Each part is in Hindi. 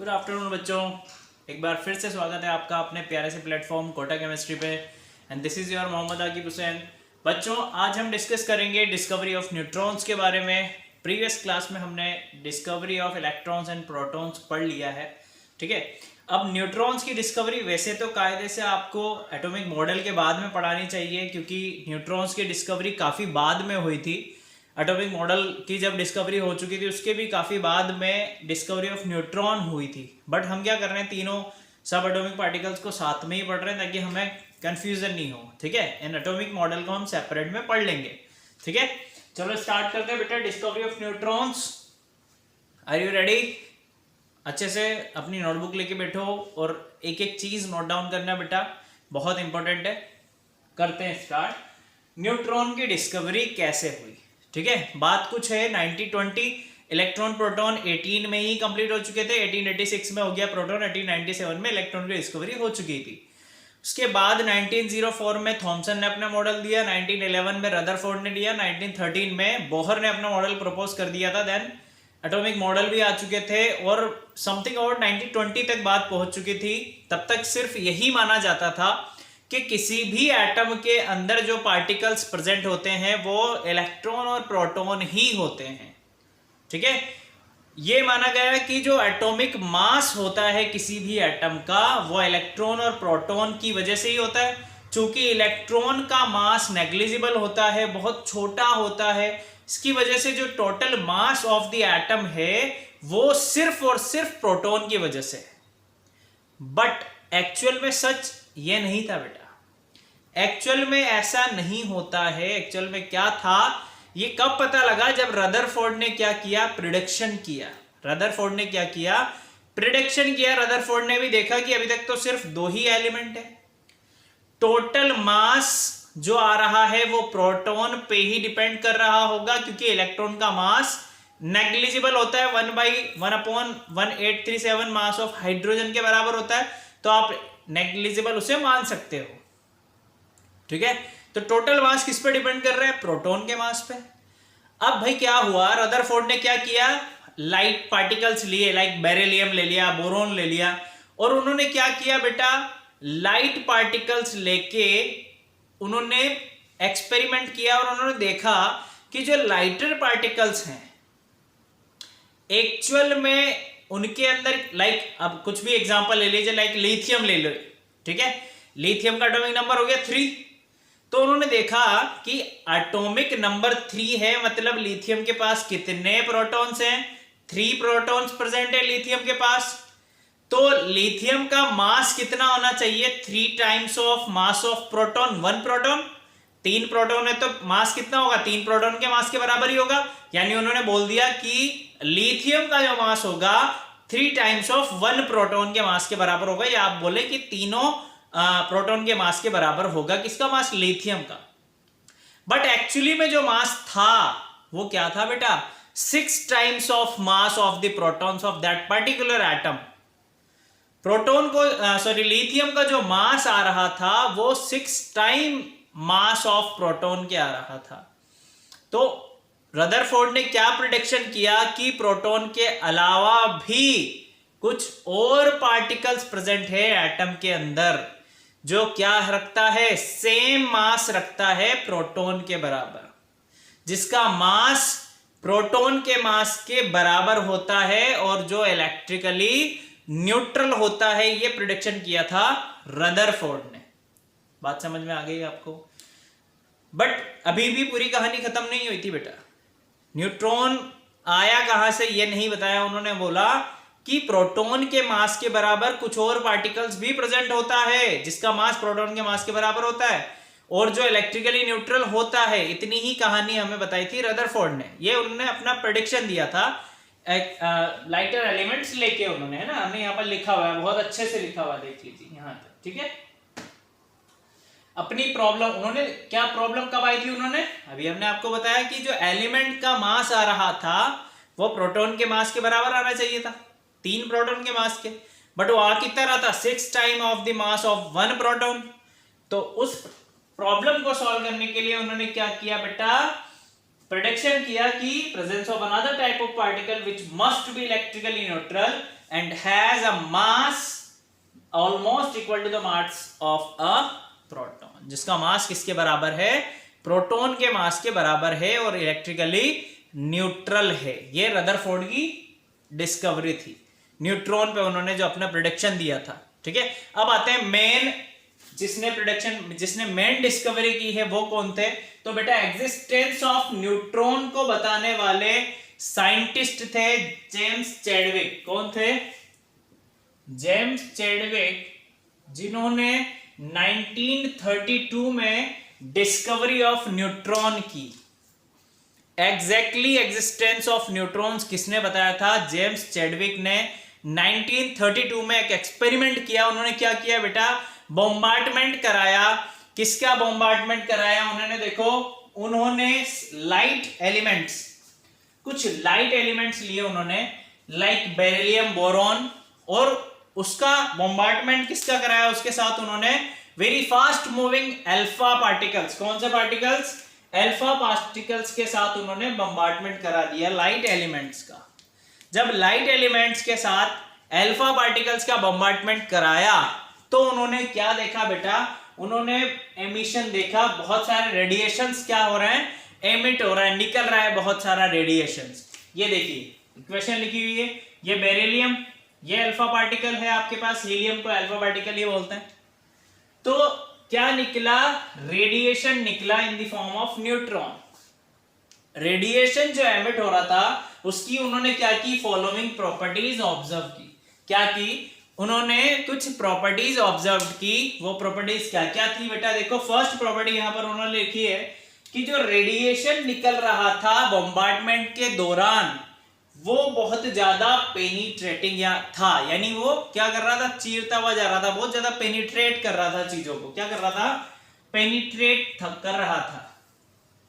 गुड आफ्टरनून बच्चों, एक बार फिर से स्वागत है आपका अपने प्यारे से प्लेटफॉर्म कोटा केमिस्ट्री पे। And this is your Mohammad Aqib Hussain. बच्चों, आज हम डिस्कस करेंगे डिस्कवरी ऑफ न्यूट्रॉन्स के बारे में। प्रीवियस क्लास में हमने discovery of electrons and protons पढ़ लिया है, ठीक है। अब न्यूट्रॉन्स की डिस्कवरी वैसे तो कायदे से आपको एटॉमिक मॉडल के बाद में पढ़ानी चाहिए, क्योंकि न्यूट्रॉन्स की डिस्कवरी काफ़ी बाद में हुई थी। एटॉमिक मॉडल की जब डिस्कवरी हो चुकी थी उसके भी काफ़ी बाद में डिस्कवरी ऑफ न्यूट्रॉन हुई थी। बट हम क्या कर रहे हैं, तीनों सब एटॉमिक पार्टिकल्स को साथ में ही पढ़ रहे हैं ताकि हमें कंफ्यूजन नहीं हो, ठीक है। इन एटॉमिक मॉडल को हम सेपरेट में पढ़ लेंगे, ठीक है। चलो स्टार्ट करते हैं बेटा, discovery of neutrons. Are you ready? अच्छे से अपनी नोटबुक लेके बैठो और एक एक चीज नोट डाउन करना बेटा, बहुत इंपॉर्टेंट है। करते हैं स्टार्ट। न्यूट्रॉन की डिस्कवरी कैसे हुई, ठीक है। बात कुछ है 1920 इलेक्ट्रॉन प्रोटॉन 18 में ही कंप्लीट हो चुके थे। 1886 में हो गया प्रोटॉन, 1897 में इलेक्ट्रॉन की डिस्कवरी हो चुकी थी। उसके बाद 1904 में थॉमसन ने अपना मॉडल दिया, 1911 में रदरफोर्ड ने दिया, 1913 में बोहर ने अपना मॉडल प्रपोज कर दिया था। देन एटॉमिक मॉडल भी आ चुके थे और समथिंग अबाउट 1920 तक बात पहुंच चुकी थी। तब तक सिर्फ यही माना जाता था कि किसी भी एटम के अंदर जो पार्टिकल्स प्रेजेंट होते हैं वो इलेक्ट्रॉन और प्रोटॉन ही होते हैं, ठीक है। ये माना गया है कि जो एटॉमिक मास होता है किसी भी एटम का वो इलेक्ट्रॉन और प्रोटॉन की वजह से ही होता है। चूंकि इलेक्ट्रॉन का मास नेग्लिजिबल होता है, बहुत छोटा होता है, इसकी वजह से जो total mass of the atom है वो सिर्फ और सिर्फ प्रोटॉन की वजह से। बट एक्चुअल में सच ये नहीं था बेटा, एक्चुअल में ऐसा नहीं होता है। एक्चुअल में क्या था ये कब पता लगा? जब रदरफोर्ड ने क्या किया, प्रिडिक्शन किया। रदरफोर्ड ने क्या किया, प्रिडिक्शन किया। रदरफोर्ड ने भी देखा कि अभी तक तो सिर्फ दो ही एलिमेंट है, टोटल मास जो आ रहा है वो प्रोटॉन पे ही डिपेंड कर रहा होगा, क्योंकि इलेक्ट्रॉन का मास नेग्लिजिबल होता है, 1/1/1837 मास ऑफ हाइड्रोजन के बराबर होता है। तो आप नेग्लिजिबल उसे मान सकते हो, ठीक है। तो टोटल मास किस पे डिपेंड कर रहा है? प्रोटॉन के मास पे। अब भाई क्या हुआ, रदरफोर्ड ने क्या किया, लाइट पार्टिकल्स लिए, लाइक बेरिलियम ले लिया, बोरोन ले लिया, और उन्होंने क्या किया बेटा, लाइट पार्टिकल्स लेके उन्होंने एक्सपेरिमेंट किया और उन्होंने देखा कि जो लाइटर पार्टिकल्स हैं एक्चुअल में उनके अंदर, लाइक अब कुछ भी एग्जांपल ले लीजिए, लाइक लिथियम ले लो, ठीक है। लिथियम का एटॉमिक नंबर हो गया 3। तो उन्होंने देखा कि एटॉमिक नंबर 3 है, मतलब लिथियम के पास कितने प्रोटॉन्स हैं? 3 प्रोटॉन्स प्रेजेंट है लिथियम के पास। तो लिथियम का मास कितना होना चाहिए? 3 times of mass of proton, 1 proton. 3 proton है तो मास कितना होगा? 3 प्रोटॉन के मास के बराबर ही होगा। यानी उन्होंने बोल दिया कि लिथियम का जो मास होगा 3 टाइम्स ऑफ 1 प्रोटॉन के मास के बराबर होगा, या आप बोले कि तीनों प्रोटॉन के मास के बराबर होगा। किसका मास? लिथियम का। बट एक्चुअली में जो मास था वो क्या था बेटा? 6 times of mass of the protons of that particular atom. Proton को लिथियम का जो मास आ रहा था वो 6 टाइम मास ऑफ प्रोटॉन के आ रहा था। तो रदरफोर्ड ने क्या प्रेडिक्शन किया कि प्रोटॉन के अलावा भी कुछ और पार्टिकल्स प्रेजेंट है एटम के अंदर जो क्या रखता है, सेम मास रखता है प्रोटॉन के बराबर, जिसका मास प्रोटॉन के मास के बराबर होता है और जो इलेक्ट्रिकली न्यूट्रल होता है। ये प्रेडिक्शन किया था रदरफोर्ड ने। बात समझ में आ गई आपको? बट अभी भी पूरी कहानी खत्म नहीं हुई थी बेटा। न्यूट्रॉन आया कहां से ये नहीं बताया। उन्होंने बोला कि प्रोटॉन के मास के बराबर कुछ और पार्टिकल्स भी प्रेजेंट होता है जिसका मास प्रोटॉन के मास के बराबर होता है और जो इलेक्ट्रिकली न्यूट्रल होता है। इतनी ही कहानी हमें बताई थी रदरफोर्ड ने। ये उन्होंने अपना प्रेडिक्शन दिया था लाइटर एलिमेंट्स लेके उन्होंने, है ना। हमने यहाँ पर लिखा हुआ है, बहुत अच्छे से लिखा हुआ है, देख लीजिए यहाँ तक, ठीक है। अपनी प्रॉब्लम उन्होंने, क्या प्रॉब्लम कब आई थी उन्होंने? अभी हमने आपको बताया कि जो एलिमेंट का मास आ रहा था वो प्रोटॉन के मास के बराबर आना चाहिए था, 3 प्रोटॉन के मास के। बट वो आ कितना रहा था? 6 time of the mass of 1 proton. तो उस प्रॉब्लम को सॉल्व करने के लिए उन्होंने क्या किया बेटा, प्रेडिक्शन किया कि presence of another type of particle which must be electrically neutral and has a mass almost equal to the mass of a proton, जिसका मास किसके बराबर है, प्रोटॉन के मास के बराबर है और इलेक्ट्रिकली न्यूट्रल है। ये रदरफोर्ड की डिस्कवरी थी, न्यूट्रॉन पे उन्होंने जो अपना प्रेडिक्शन दिया था। ठीक है, अब आते हैं मेन, जिसने मेन डिस्कवरी की है वो कौन थे? तो बेटा एग्जिस्टेंस ऑफ न्यूट्रॉन को बताने वाले साइंटिस्ट थे जेम्स चैडविक। कौन थे? जेम्स चैडविक, जिन्होंने 1932 में डिस्कवरी ऑफ न्यूट्रॉन की। एग्जैक्टली एग्जिस्टेंस ऑफ न्यूट्रॉन्स किसने बताया था? जेम्स चैडविक ने 1932 में एक एक्सपेरिमेंट किया। उन्होंने क्या किया बेटा? बॉम्बार्डमेंट कराया। किसका बॉम्बार्डमेंट कराया उन्होंने? देखो, उन्होंने लाइट एलिमेंट्स, कुछ लाइट एलिमेंट्स लिए उन्होंने, लाइक बेरिलियम, बोरॉन, और उसका बॉम्बार्डमेंट किसका कराया? उसके साथ उन्होंने very fast moving alpha particles, कौन से पार्टिकल्स? अल्फा पार्टिकल्स के साथ उन्होंने बॉम्बार्डमेंट करा दिया लाइट एलिमेंट्स का। जब लाइट एलिमेंट्स के साथ अल्फा पार्टिकल्स का बॉम्बार्डमेंट कराया तो उन्होंने क्या देखा बेटा? उन्होंने एमिशन देखा, बहुत सारे रेडिएशंस क्या हो रहे हैं? एमिट हो रहा है, निकल रहा है बहुत सारा रेडिएशंस। ये देखिए इक्वेशन लिखी हुई है, ये बेरिलियम, ये अल्फा पार्टिकल है आपके पास, हीलियम को अल्फा पार्टिकल ये बोलते हैं। तो क्या निकला? रेडिएशन निकला in the form of neutron. Radiation जो एमिट हो रहा था उसकी उन्होंने क्या की? फॉलोइंग प्रॉपर्टीज ऑब्जर्व की। क्या की? उन्होंने कुछ प्रॉपर्टीज ऑब्जर्व की। वो प्रॉपर्टीज क्या क्या थी बेटा? देखो, फर्स्ट प्रॉपर्टी यहां पर उन्होंने लिखी है कि जो रेडिएशन निकल रहा था बॉम्बार्डमेंट के दौरान वो बहुत ज्यादा पेनिट्रेटिंग था, यानी वो क्या कर रहा था? चीरता हुआ जा रहा था, बहुत ज्यादा पेनिट्रेट कर रहा था चीजों को। क्या कर रहा था? पेनिट्रेट कर रहा था।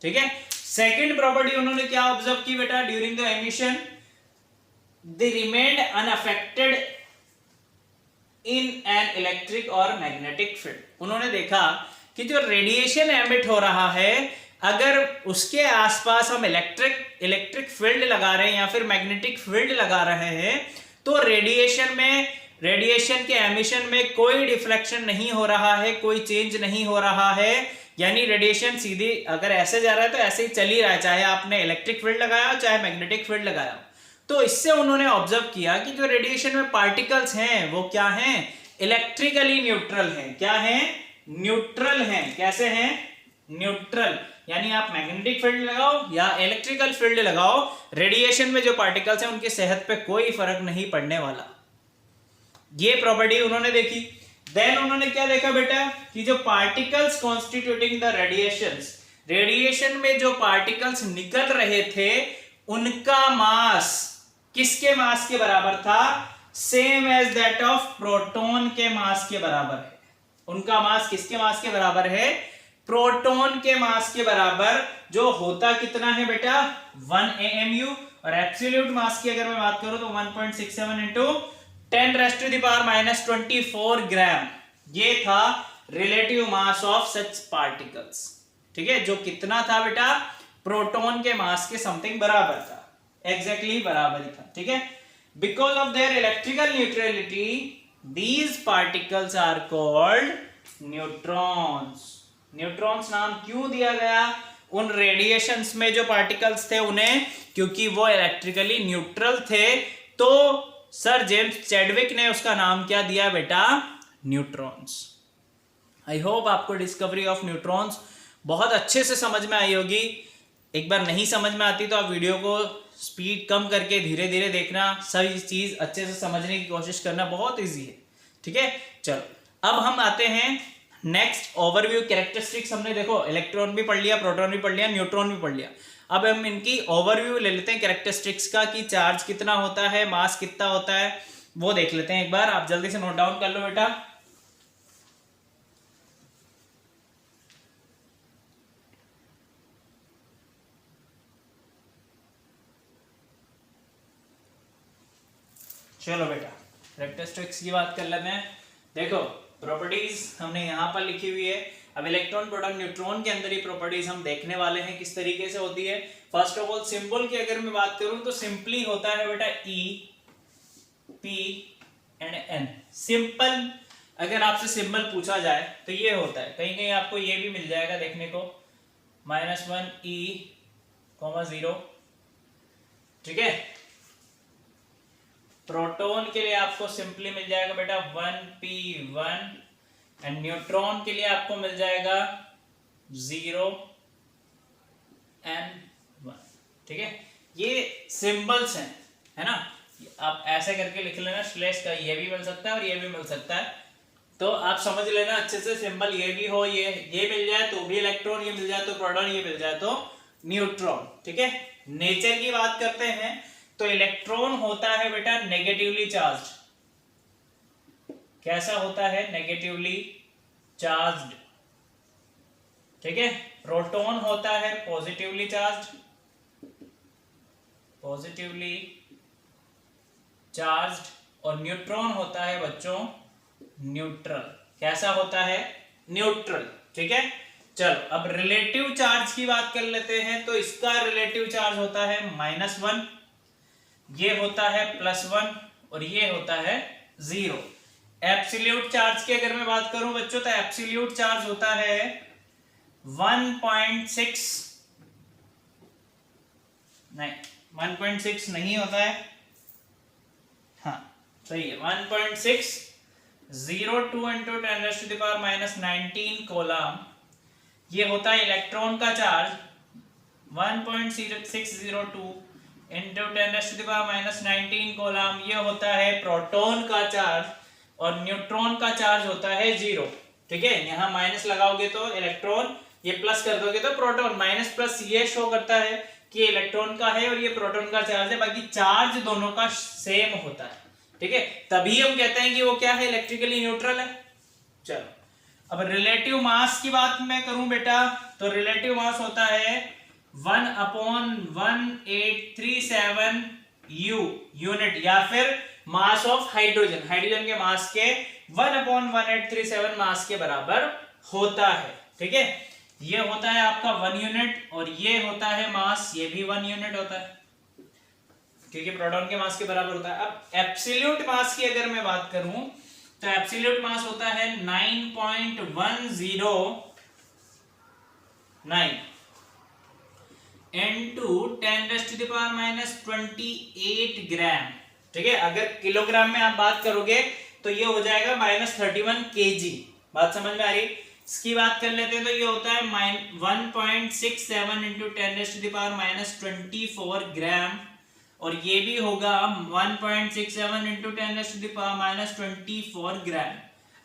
ठीक है। सेकंड प्रॉपर्टी उन्होंने क्या ऑब्जर्व की बेटा? During the emission they remained unaffected in an electric और मैग्नेटिक फील्ड। उन्होंने देखा कि जो रेडिएशन एमिट हो रहा है, अगर उसके आसपास हम इलेक्ट्रिक फील्ड लगा रहे हैं या फिर मैग्नेटिक फील्ड लगा रहे हैं तो रेडिएशन के एमिशन में कोई डिफ्लेक्शन नहीं हो रहा है, कोई चेंज नहीं हो रहा है। यानी रेडिएशन सीधी अगर ऐसे जा रहा है तो ऐसे ही चल ही रहा है, चाहे आपने इलेक्ट्रिक फील्ड लगाया हो चाहे मैग्नेटिक फील्ड लगाया हो। तो इससे उन्होंने ऑब्जर्व किया कि जो रेडिएशन में पार्टिकल्स हैं वो क्या हैं? इलेक्ट्रिकली न्यूट्रल हैं। क्या हैं? न्यूट्रल हैं। कैसे हैं? न्यूट्रल। यानी आप मैग्नेटिक फील्ड लगाओ या इलेक्ट्रिकल फील्ड लगाओ, रेडिएशन में जो पार्टिकल्स हैं उनकी सेहत पे कोई फर्क नहीं पड़ने वाला। ये प्रॉपर्टी उन्होंने देखी। देन उन्होंने क्या देखा बेटा? कि जो पार्टिकल्स कॉन्स्टिट्यूटिंग द रेडिएशन में जो पार्टिकल्स निकल रहे थे उनका मास किसके मास के बराबर था? Same as that of proton के मास के बराबर है। उनका मास किसके मास के बराबर है? प्रोटॉन के मास के बराबर, जो होता कितना है बेटा? 1 AMU, और एब्सोल्यूट मास की अगर मैं बात करूं तो 1.67 इंटू 10⁻⁻24 ग्राम। ये था relative mass of such particles. ठीक है, जो कितना था बेटा? प्रोटॉन के मास के समथिंग बराबर था, एग्जैक्टली बराबर ही था। ठीक है, because of their electrical neutrality these particles are called neutrons. Neutrons नाम क्यों दिया गया उन रेडिएशंस में जो पार्टिकल्स थे उन्हें? क्योंकि वो इलेक्ट्रिकली न्यूट्रल थे। तो सर जेम्स चैडविक ने उसका नाम क्या दिया बेटा? न्यूट्रॉन्स। आई होप आपको डिस्कवरी ऑफ न्यूट्रॉन्स बहुत अच्छे से समझ में आई होगी। एक बार नहीं समझ में आती तो आप वीडियो को स्पीड कम करके धीरे धीरे देखना, सभी चीज अच्छे से समझने की कोशिश करना, बहुत इजी है। ठीक है, चलो अब हम आते हैं नेक्स्ट ओवरव्यू। कैरेक्टरिस्टिक्स हमने देखो इलेक्ट्रॉन भी पढ़ लिया, प्रोटॉन भी पढ़ लिया, न्यूट्रॉन भी पढ़ लिया। अब हम इनकी ओवरव्यू ले लेते हैं कैरेक्टरिस्टिक्स का, कि चार्ज कितना होता है, मास कितना होता है, वो देख लेते हैं एक बार। आप जल्दी से नोट डाउन कर लो बेटा। चलो बेटा कैरेक्टरिस्टिक्स की बात कर लेते हैं। देखो प्रॉपर्टीज हमने यहां पर लिखी हुई है। अब इलेक्ट्रॉन प्रोटॉन न्यूट्रॉन के अंदर ही प्रॉपर्टीज हम देखने वाले हैं किस तरीके से होती है। फर्स्ट ऑफ ऑल सिंबल की अगर मैं बात करूं तो सिंपली होता है बेटा E P and N। Simple अगर आपसे सिंबल पूछा जाए तो ये होता है, कहीं कहीं आपको ये भी मिल जाएगा देखने को -1 E, 0, ठीक है। प्रोटॉन के लिए आपको सिंपली मिल जाएगा बेटा 1p1 एंड न्यूट्रॉन के लिए आपको मिल जाएगा 0n1, ठीक है। ये सिंबल्स हैं, है ना। आप ऐसे करके लिख लेना, स्लैश का ये भी मिल सकता है और ये भी मिल सकता है, तो आप समझ लेना अच्छे से। सिंबल ये भी हो, ये मिल जाए तो भी इलेक्ट्रॉन, ये मिल जाए तो प्रोटॉन, ये मिल जाए तो न्यूट्रॉन, ठीक है। नेचर की बात करते हैं तो इलेक्ट्रॉन होता है बेटा नेगेटिवली चार्ज्ड। कैसा होता है? नेगेटिवली चार्ज्ड, ठीक है। प्रोटॉन होता है पॉजिटिवली चार्ज्ड, पॉजिटिवली चार्ज्ड, और न्यूट्रॉन होता है बच्चों न्यूट्रल। कैसा होता है? न्यूट्रल, ठीक है। चलो अब रिलेटिव चार्ज की बात कर लेते हैं, तो इसका रिलेटिव चार्ज होता है -1, ये होता है +1 और ये होता है 0। एब्सोल्यूट चार्ज की अगर मैं बात करूं बच्चों तो एब्सोल्यूट चार्ज होता है 1.6, नहीं 1.6 नहीं होता है, हाँ सही है 1.6, 02 × 10⁻⁻19 कोलम, ये होता है इलेक्ट्रॉन का चार्ज। 1.602 × 10⁻⁻19 कोलम, ये होता है प्रोटॉन का चार्ज, और न्यूट्रॉन का चार्ज होता है 0, ठीक है। यहाँ माइनस लगाओगे तो इलेक्ट्रॉन, ये प्लस कर दोगे तो प्रोटॉन। माइनस प्लस ये शो करता है कि इलेक्ट्रॉन का है और ये प्रोटॉन का चार्ज है, बाकी चार्ज दोनों का सेम होता है, ठीक है। तभी हम कहते हैं कि वो क्या है? इलेक्ट्रिकली न्यूट्रल है। चलो अब रिलेटिव मास की बात मैं करूं बेटा, तो रिलेटिव मास होता है 1/1837 यूनिट, या फिर मास ऑफ हाइड्रोजन, हाइड्रोजन के मास के 1/1837 मास के बराबर होता है, ठीक है। ये होता है आपका 1 यूनिट, और ये होता है मास, ये भी 1 यूनिट होता है, क्योंकि प्रोटॉन के मास के बराबर होता है। अब एब्सोल्यूट मास की अगर मैं बात करूं तो एब्सोल्यूट मास होता है 9.109 into 10⁻⁻28 ग्राम, ठीक है। अगर किलोग्राम में आप बात करोगे तो ये हो जाएगा -31 kg। बात समझ में आ रही? इसकी बात कर लेते हैं तो ये होता है 1.67 × 10⁻⁻24 ग्राम, और ये भी होगा 1.67 × 10⁻⁻24 ग्राम।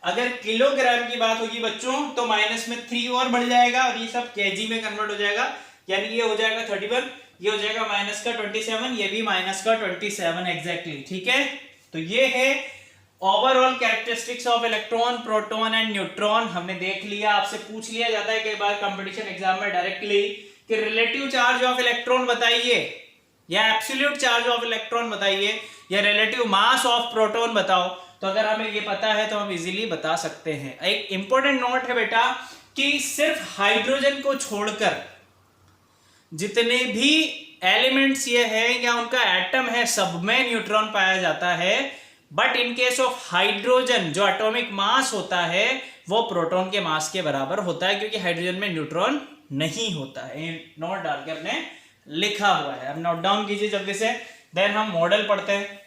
अगर किलोग्राम की बात होगी बच्चों तो माइनस में 3 और बढ़ जाएगा और ये सब केजी में कन्वर्ट हो जाएगा, यानी ये हो जाएगा 31, ये हो जाएगा -27, ये भी -27 एग्जैक्टली, ठीक है। तो ये है overall characteristics of electron, proton and neutron. हमने देख लिया, आपसे पूछ लिया जाता है कई बार कंपटीशन एग्जाम में डायरेक्टली कि रिलेटिव चार्ज ऑफ इलेक्ट्रॉन बताइए, या एब्सोल्यूट चार्ज ऑफ इलेक्ट्रॉन बताइए, या रिलेटिव मास ऑफ प्रोटॉन बताओ। तो अगर हमें ये पता है तो हम इजीली बता सकते हैं। एक इंपॉर्टेंट नोट है बेटा कि सिर्फ हाइड्रोजन को छोड़कर जितने भी एलिमेंट्स ये है या उनका एटम है, सब में न्यूट्रॉन पाया जाता है। But in case of hydrogen जो एटॉमिक मास होता है वो प्रोटॉन के मास के बराबर होता है, क्योंकि हाइड्रोजन में न्यूट्रॉन नहीं होता है। नोट डाल के अपने लिखा हुआ है, अब नोट डाउन कीजिए जल्दी से। देन हम मॉडल पढ़ते हैं।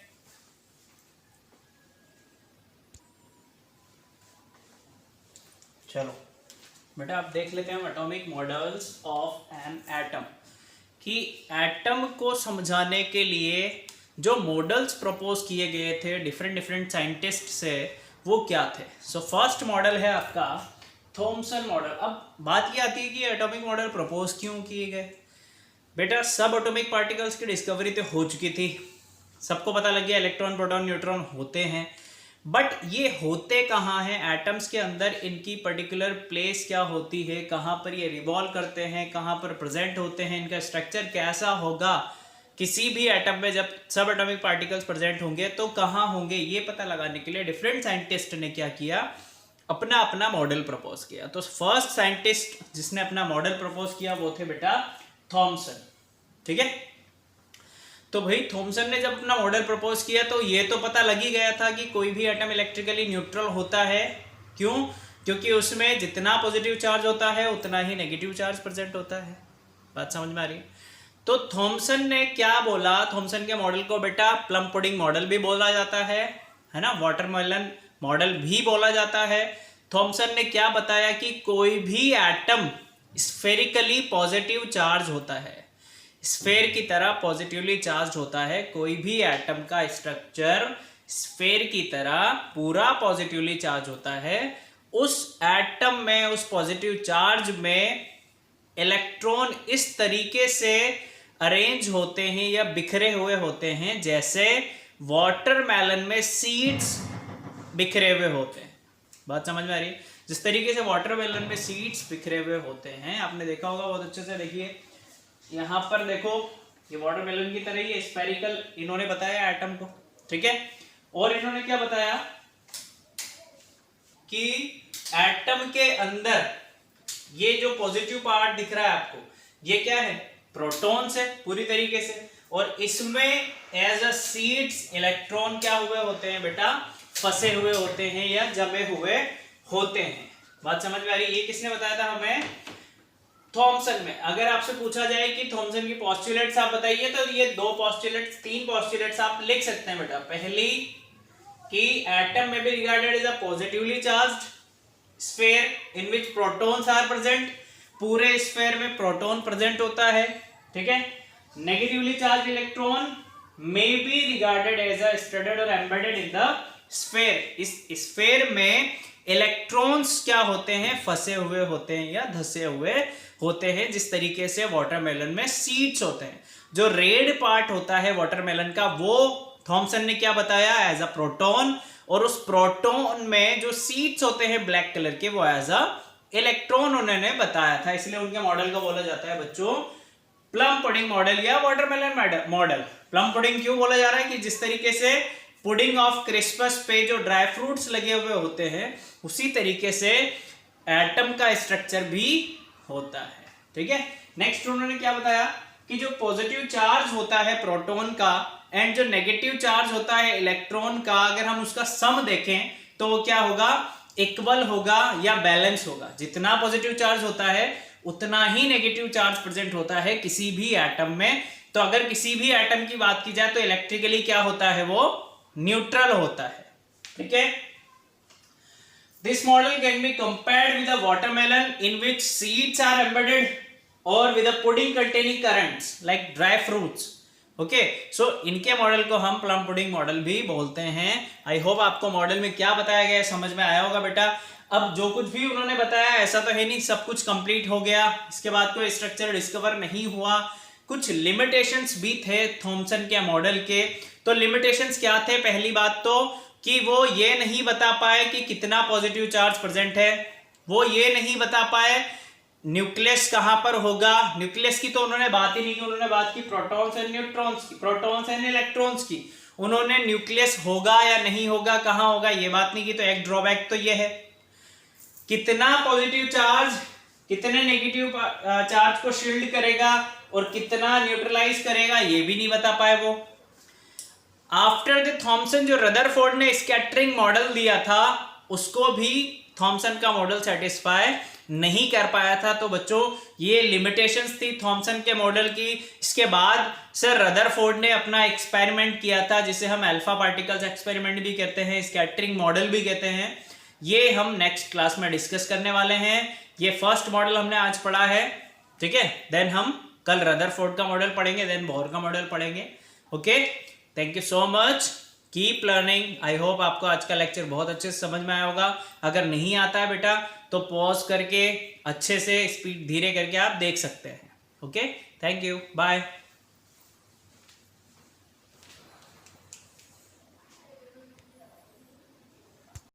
चलो बेटा आप देख लेते हैं atomic models of an atom, कि एटम को समझाने के लिए जो मॉडल्स प्रपोज किए गए थे डिफरेंट साइंटिस्ट से, वो क्या थे। सो फर्स्ट मॉडल है आपका थॉमसन मॉडल। अब बात ये आती है कि एटॉमिक मॉडल प्रपोज क्यों किए गए। बेटा सब एटॉमिक पार्टिकल्स की डिस्कवरी तो हो चुकी थी, सबको पता लग गया इलेक्ट्रॉन प्रोटॉन न्यूट्रॉन होते हैं, बट ये होते कहाँ हैं एटम्स के अंदर, इनकी पर्टिकुलर प्लेस क्या होती है, कहाँ पर ये रिवॉल्व करते हैं, कहाँ पर प्रेजेंट होते हैं, इनका स्ट्रक्चर कैसा होगा। किसी भी एटम में जब सब एटॉमिक पार्टिकल्स प्रेजेंट होंगे तो कहाँ होंगे, ये पता लगाने के लिए डिफरेंट साइंटिस्ट ने क्या किया, अपना अपना मॉडल प्रपोज किया। तो फर्स्ट साइंटिस्ट जिसने अपना मॉडल प्रपोज किया वो थे बेटा थॉमसन। ठीक है, तो भाई थॉमसन ने जब अपना मॉडल प्रपोज किया तो ये तो पता लग ही गया था कि कोई भी एटम इलेक्ट्रिकली न्यूट्रल होता है। क्यों? क्योंकि उसमें जितना पॉजिटिव चार्ज होता है उतना ही नेगेटिव चार्ज प्रेजेंट होता है। बात समझ में आ रही है? तो थॉमसन ने क्या बोला, थॉमसन के मॉडल को बेटा प्लम पुडिंग मॉडल भी बोला जाता है ना, वाटरमेलन मॉडल भी बोला जाता है। थॉमसन ने क्या बताया कि कोई भी एटम स्फेरिकली पॉजिटिव चार्ज होता है, स्फेयर की तरह पॉजिटिवली चार्ज होता है। कोई भी एटम का स्ट्रक्चर स्फेयर की तरह पूरा पॉजिटिवली चार्ज होता है। उस एटम में, उस पॉजिटिव चार्ज में इलेक्ट्रॉन इस तरीके से अरेंज होते हैं या बिखरे हुए होते हैं जैसे वाटरमेलन में सीड्स बिखरे हुए होते हैं। बात समझ में आ रही है? जिस तरीके से वाटरमेलन में सीड्स बिखरे हुए होते हैं, आपने देखा होगा बहुत अच्छे से। देखिए यहां पर देखो, ये वाटरमेलन की तरह ही स्फेरिकल इन्होंने बताया एटम को। ठीक है, और इन्होंने क्या बताया कि एटम के अंदर ये जो पॉजिटिव पार्ट दिख रहा है आपको, ये क्या है? प्रोटॉन्स है पूरी तरीके से। और इसमें एज अ सीड्स इलेक्ट्रॉन क्या हुए होते हैं बेटा? फंसे हुए होते हैं या जमे हुए होते हैं। बात समझ में आ रही है? ये किसने बताया था हमें? थॉमसन में। अगर आपसे पूछा जाए कि थॉमसन की पोस्टुलेट्स आप बताइए, तो ये दो पोस्टुलेट्स, तीन पोस्टुलेट्स आप लिख सकते हैं बेटा। पहली कि एटम में भी regarded as a positively charged sphere in which protons are present. पूरे स्फीयर में प्रोटॉन प्रेजेंट होता है। ठीक है, negatively charge electron may be regarded as a standard और एम्बेडेड इन द स्फीयर। इस स्फीयर में इलेक्ट्रॉन्स क्या होते हैं? फंसे हुए होते हैं या धसे हुए होते हैं, जिस तरीके से वाटरमेलन में सीड्स होते हैं। जो रेड पार्ट होता है वाटरमेलन का, वो थॉमसन ने क्या बताया? As a proton. और उस प्रोटॉन में जो सीड्स होते हैं ब्लैक कलर के, वो एज अ इलेक्ट्रॉन उन्होंने बताया था। इसलिए उनके मॉडल को बोला जाता है बच्चों प्लम पुडिंग मॉडल या वाटरमेलन मॉडल। प्लम पुडिंग क्यों बोला जा रहा है? कि जिस तरीके से पुडिंग ऑफ क्रिसमस पे जो ड्राई फ्रूट्स लगे हुए होते हैं, उसी तरीके से एटम का स्ट्रक्चर भी होता है। ठीक है, नेक्स्ट उन्होंने क्या बताया कि जो पॉजिटिव चार्ज होता है प्रोटॉन का एंड जो नेगेटिव चार्ज होता है इलेक्ट्रॉन का, अगर हम उसका सम देखें तो वो क्या होगा? इक्वल होगा या बैलेंस होगा। जितना पॉजिटिव चार्ज होता है उतना ही नेगेटिव चार्ज प्रेजेंट होता है किसी भी एटम में। तो अगर किसी भी एटम की बात की जाए तो इलेक्ट्रिकली क्या होता है? वो न्यूट्रल होता है। ठीक है, this model can be compared with a watermelon in which seeds are embedded or with a pudding containing currants like dry fruits. Okay, so इनके मॉडल को हम प्लम पुडिंग मॉडल भी बोलते हैं। आई होप आपको मॉडल में क्या बताया गया है समझ में आया होगा बेटा। अब जो कुछ भी उन्होंने बताया ऐसा तो है नहीं सब कुछ कंप्लीट हो गया, इसके बाद कोई स्ट्रक्चर डिस्कवर नहीं हुआ। कुछ लिमिटेशंस भी थे थॉमसन के मॉडल के। तो लिमिटेशंस क्या थे? पहली बात तो कि वो ये नहीं बता पाए कि कितना पॉजिटिव चार्ज प्रेजेंट है। वो ये नहीं बता पाए न्यूक्लियस कहां पर होगा। न्यूक्लियस की तो उन्होंने बात ही नहीं की। उन्होंने बात की प्रोटॉन्स एंड न्यूट्रॉन्स की, प्रोटॉन्स एंड इलेक्ट्रॉन्स की। उन्होंने न्यूक्लियस होगा या नहीं होगा, कहां होगा, ये बात नहीं की। तो एक ड्रॉबैक तो ये है, कितना पॉजिटिव चार्ज कितने नेगेटिव चार्ज को शील्ड करेगा और कितना न्यूट्रलाइज करेगा, ये भी नहीं बता पाए वो। आफ्टर द थॉमसन जो रदरफोर्ड ने स्कैटरिंग मॉडल दिया था, उसको भी थॉमसन का मॉडल सेटिस्फाई नहीं कर पाया था। तो बच्चों ये लिमिटेशंस थी थॉमसन के मॉडल की। इसके बाद सर रदरफोर्ड ने अपना एक्सपेरिमेंट किया था, जिसे हम अल्फा पार्टिकल्स एक्सपेरिमेंट भी कहते हैं, स्कैटरिंग मॉडल भी कहते हैं। ये हम नेक्स्ट क्लास में डिस्कस करने वाले हैं। ये फर्स्ट मॉडल हमने आज पढ़ा है। ठीक है, देन हम कल रदरफोर्ड का मॉडल पढ़ेंगे, देन बोहर का मॉडल पढ़ेंगे। Okay, thank you so much, keep learning. I hope आपको आज का लेक्चर बहुत अच्छे से समझ में आया होगा। अगर नहीं आता है बेटा तो पॉज करके अच्छे से स्पीड धीरे करके आप देख सकते हैं। Okay, thank you, bye.